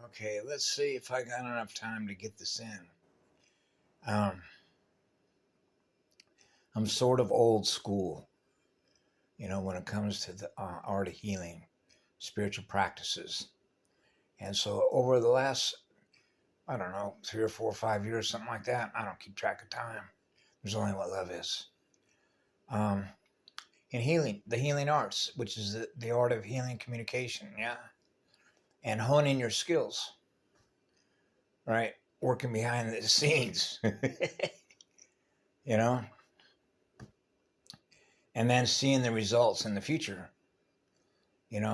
Okay, let's see if I got enough time to get this in. Um, I'm sort of old school, when it comes to the art of healing, spiritual practices. And so over the last, I don't know, 3 or 4 or 5 years, something like that, I don't keep track of time. There's only what love is. Um, in healing, the healing arts, which is the art of healing communication, yeah, and honing your skills, right? Working behind the scenes, you know, and then seeing the results in the future,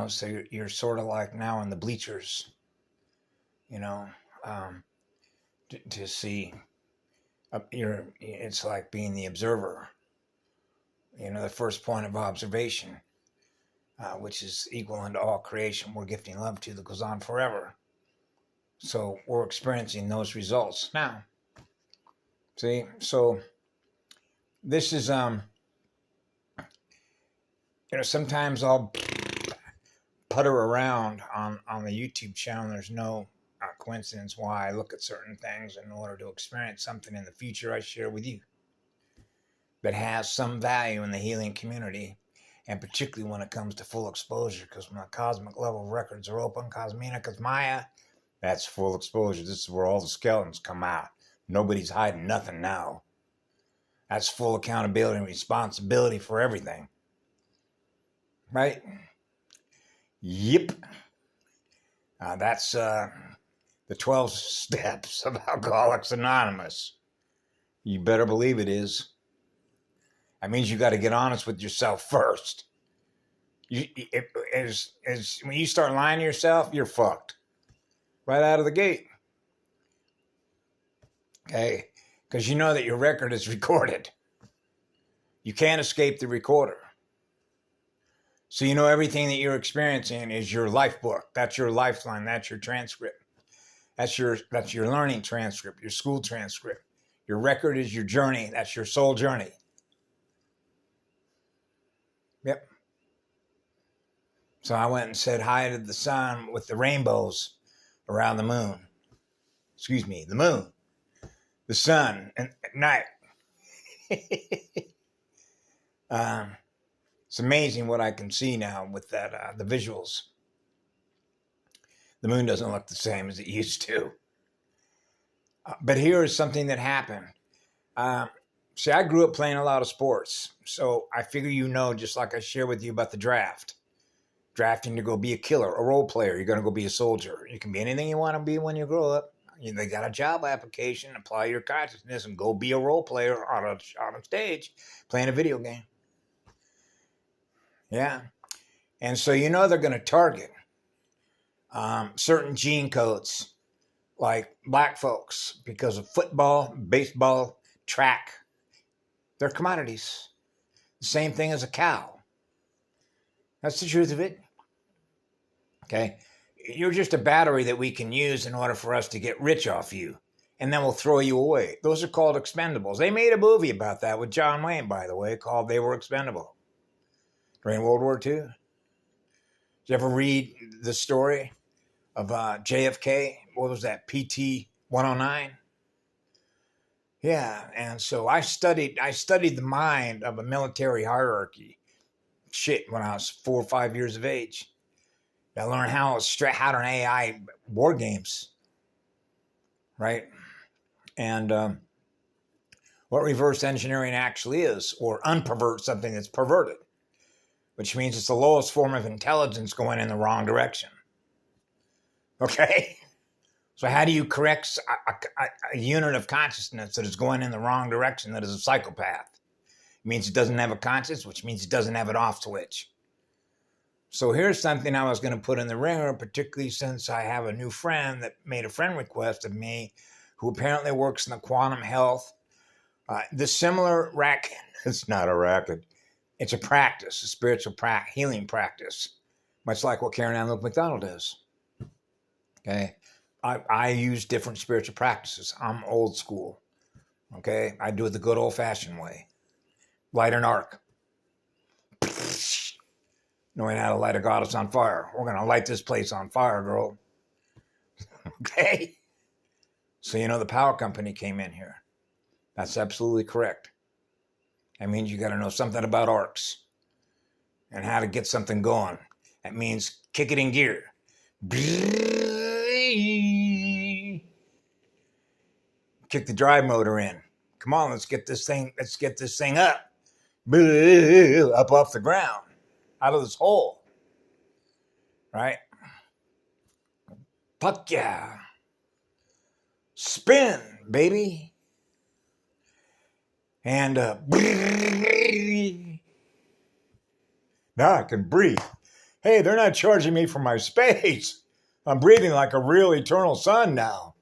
so you're sort of like now in the bleachers, you know, um, to see, it's like being the observer, the first point of observation, which is equal unto all creation we're gifting love to that goes on forever. So we're experiencing those results now. See, so this is, sometimes I'll putter around on the YouTube channel. There's no coincidence why I look at certain things in order to experience something in the future I share with you that has some value in the healing community, and particularly when it comes to full exposure, because when the cosmic level records are open, Cosmina Cosmaya, that's full exposure. This is where all the skeletons come out. Nobody's hiding nothing now. That's full accountability and responsibility for everything. Right? Yep. That's the 12 steps of Alcoholics Anonymous. You better believe it is. That means you got to get honest with yourself first. When you start lying to yourself, you're fucked. Right out of the gate. Okay? Because you know that your record is recorded. You can't escape the recorder. So you know everything that you're experiencing is your life book. That's your lifeline. That's your transcript. That's your learning transcript, your school transcript. Your record is your journey. That's your soul journey. Yep. So I went and said hi to the sun with the rainbows around the moon. Excuse me, the moon. The sun at night. It's amazing what I can see now with that, the visuals. The moon doesn't look the same as it used to. But here is something that happened. See, I grew up playing a lot of sports. So I figure just like I share with you about the draft. Drafting to go be a killer, a role player. You're going to go be a soldier. You can be anything you want to be when you grow up. They got a job application, apply your consciousness, and go be a role player on a stage playing a video game. Yeah. And so they're going to target certain gene codes like black folks because of football, baseball, track. They're commodities. The same thing as a cow. That's the truth of it. Okay? You're just a battery that we can use in order for us to get rich off you. And then we'll throw you away. Those are called expendables. They made a movie about that with John Wayne, by the way, called They Were Expendable. During World War II. Did you ever read the story of JFK? What was that? PT 109? Yeah, and so I studied the mind of a military hierarchy. Shit, when I was 4 or 5 years of age. I learned how to AI war games, right? And what reverse engineering actually is, or unpervert something that's perverted, which means it's the lowest form of intelligence going in the wrong direction. Okay? So how do you correct a unit of consciousness that is going in the wrong direction that is a psychopath? It means it doesn't have a conscience, which means it doesn't have an off switch. So here's something I was going to put in the ringer, particularly since I have a new friend that made a friend request of me who apparently works in the quantum health. The similar racket, it's not a racket, it's a practice, a spiritual healing practice, much like what Karen Ann Luke McDonald does. Okay? I use different spiritual practices. I'm old school. Okay? I do it the good old-fashioned way. Light an arc. Knowing how to light a goddess on fire. We're going to light this place on fire, girl. Okay? So you know the power company came in here. That's absolutely correct. That means you got to know something about arcs and how to get something going. That means kick it in gear. Kick the drive motor in. Come on, let's get this thing up. Up off the ground. Out of this hole. Right? Fuck yeah. Spin, baby. And now I can breathe. Hey, they're not charging me for my space. I'm breathing like a real eternal sun now.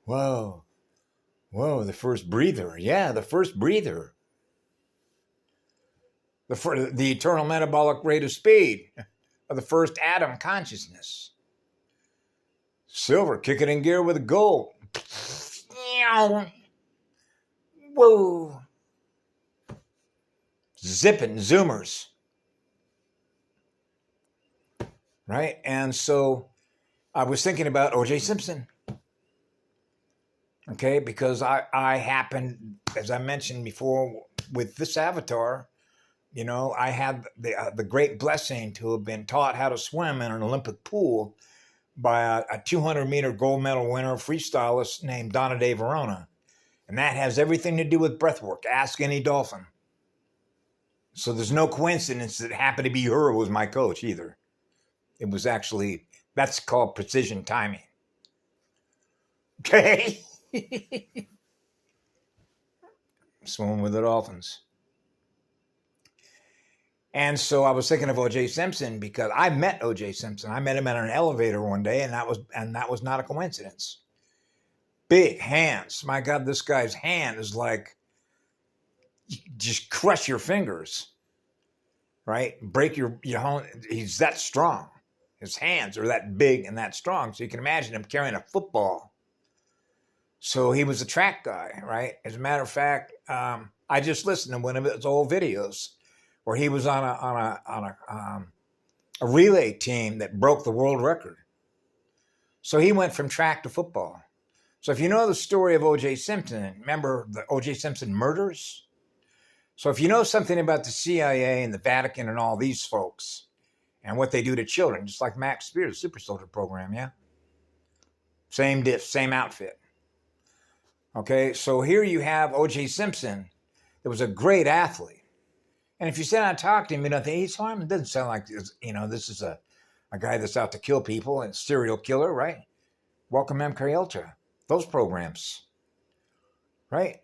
Whoa. Whoa, the first breather. Yeah, the first breather. The eternal metabolic rate of speed of the first atom consciousness. Silver, kick it in gear with gold. Whoa. Zipping zoomers. Right? And so I was thinking about O.J. Simpson. Okay, because I happened, as I mentioned before, with this avatar, you know, I had the great blessing to have been taught how to swim in an Olympic pool by a 200-meter gold medal winner freestylist named Donna De Verona. And that has everything to do with breath work. Ask any dolphin. So there's no coincidence that it happened to be her who was my coach either. It was actually, that's called precision timing. Okay? Swimming with the dolphins. And so I was thinking of O.J. Simpson because I met O.J. Simpson. I met him in an elevator one day, and that was not a coincidence. Big hands. My God, this guy's hand is like, just crush your fingers, right? Break your he's that strong. His hands are that big and that strong. So you can imagine him carrying a football. So he was a track guy, right? As a matter of fact, I just listened to one of his old videos where he was on a relay team that broke the world record. So he went from track to football. So if you know the story of O.J. Simpson, remember the O.J. Simpson murders? So if you know something about the CIA and the Vatican and all these folks and what they do to children, just like Max Spears' Super Soldier program, yeah? Same diff, same outfit. Okay, so here you have O.J. Simpson that was a great athlete. And if you sit down and talk to him, you don't think he's harmed. It doesn't sound like this, this is a guy that's out to kill people and serial killer, right? Welcome MK Ultra. Those programs, right?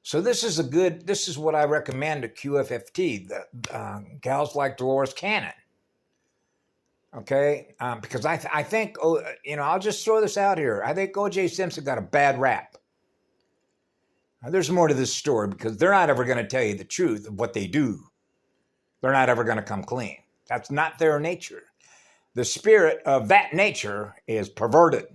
So this is what I recommend to QFFT, the gals like Dolores Cannon. Okay, because I think, I'll just throw this out here. I think O.J. Simpson got a bad rap. Now, there's more to this story because they're not ever going to tell you the truth of what they do. They're not ever going to come clean. That's not their nature. The spirit of that nature is perverted.